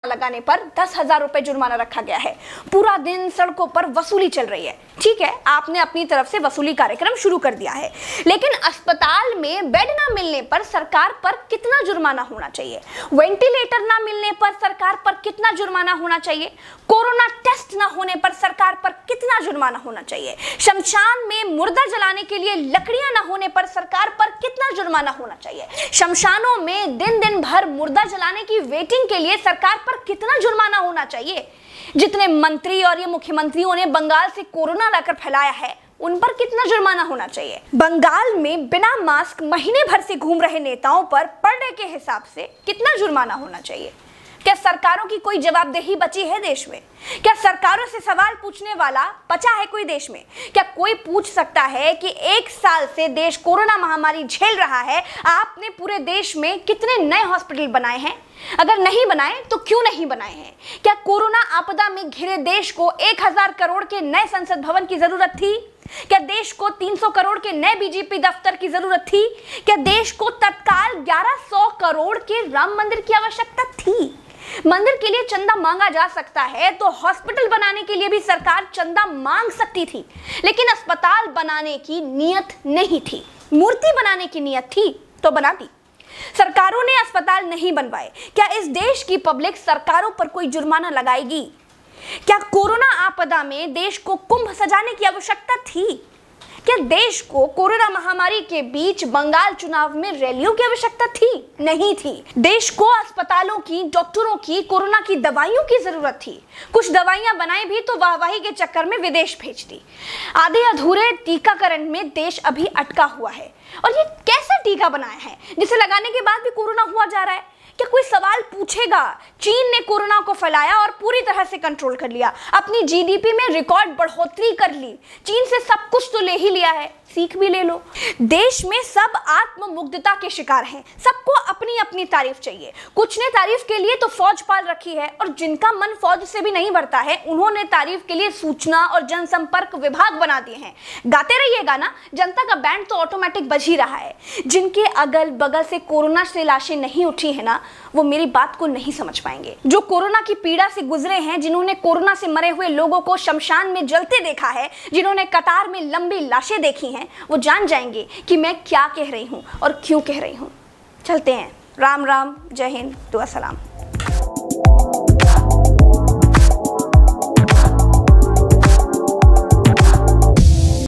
लगाने पर 10,000 रुपए जुर्माना रखा गया है। पूरा दिन सड़कों पर वसूली चल रही है। ठीक है, आपने अपनी तरफ से वसूली कार्यक्रम शुरू कर दिया है, लेकिन अस्पताल में बेड ना मिलने पर सरकार पर कितना जुर्माना होना चाहिए? वेंटिलेटर ना मिलने पर सरकार पर कितना जुर्माना होना चाहिए? कोरोना टेस्ट ना होने पर सरकार पर कितना जुर्माना होना चाहिए? शमशान में मुर्दा जलाने के लिए लकड़ियां ना होने पर सरकार पर कितना जुर्माना होना चाहिए? शमशानों में दिन दिन भर मुर्दा जलाने की वेटिंग के लिए सरकार पर कितना जुर्माना होना चाहिए? जितने मंत्री और ये मुख्यमंत्रियों ने बंगाल से कोरोना लाकर फैलाया है, उन पर कितना जुर्माना होना चाहिए? बंगाल में बिना मास्क महीने भर से घूम रहे नेताओं पर पर डे के हिसाब से कितना जुर्माना होना चाहिए? क्या सरकारों की कोई जवाबदेही बची है देश में? क्या सरकारों से सवाल पूछने वाला बचा है कोई देश में? क्या कोई पूछ सकता है कि 1 साल से देश कोरोना महामारी झेल रहा है, आपने पूरे देश में कितने नए हॉस्पिटल बनाए हैं? अगर नहीं बनाए तो क्यों नहीं बनाए हैं? क्या कोरोना आपदा में घिरे देश को 1000 करोड़ के नए संसद भवन की जरूरत थी? क्या देश को 300 करोड़ के नए बीजेपी दफ्तर की जरूरत थी? क्या देश को तत्काल 1100 करोड़ के राम मंदिर की आवश्यकता थी? मंदिर के लिए चंदा मांगा जा सकता है तो हॉस्पिटल बनाने के लिए भी सरकार चंदा मांग सकती थी, लेकिन अस्पताल बनाने की नियत नहीं थी। मूर्ति बनाने की नियत थी तो बना दी। सरकारों ने अस्पताल नहीं बनवाए। क्या इस देश की पब्लिक सरकारों पर कोई जुर्माना लगाएगी? क्या कोरोना आपदा में देश को कुंभ सजाने की आवश्यकता थी? क्या देश को कोरोना महामारी के बीच बंगाल चुनाव में रैलियों की आवश्यकता थी? नहीं थी। देश को अस्पतालों की, डॉक्टरों की, कोरोना की दवाइयों की जरूरत थी। कुछ दवाइयां बनाई भी तो वाहवाही के चक्कर में विदेश भेज दी। आधे अधूरे टीकाकरण में देश अभी अटका हुआ है। और ये कैसा टीका बनाया है जिसे लगाने के बाद भी कोरोना हुआ जा रहा है? क्या कोई सवाल पूछेगा? चीन ने कोरोना को फैलाया और पूरी तरह से कंट्रोल कर लिया। अपनी जीडीपी में रिकॉर्ड बढ़ोतरी कर ली। चीन से सब कुछ तो ले ही लिया है, सीख भी ले लो। देश में सब आत्ममुग्धता के शिकार हैं। सबको अपनी अपनी तारीफ चाहिए। कुछ ने तारीफ के लिए तो फौज पाल रखी है, और जिनका मन फौज से भी नहीं भरता है, उन्होंने तारीफ के लिए सूचना और जनसंपर्क विभाग बना दिए हैं। गाते रहिएगा ना, जनता का बैंड तो ऑटोमेटिक बज ही रहा है। जिनके अगल बगल से कोरोना से लाशें नहीं उठी है ना, वो मेरी बात को नहीं समझ पाएंगे। जो कोरोना की पीड़ा से गुजरे हैं, जिन्होंने कोरोना से मरे हुए लोगों को शमशान में जलते देखा है, जिन्होंने कतार में लंबी लाशें देखी हैं, वो जान जाएंगे कि मैं क्या कह रही हूं और क्यों कह रही हूं। चलते हैं। राम राम, जय हिंद, दुआ सलाम।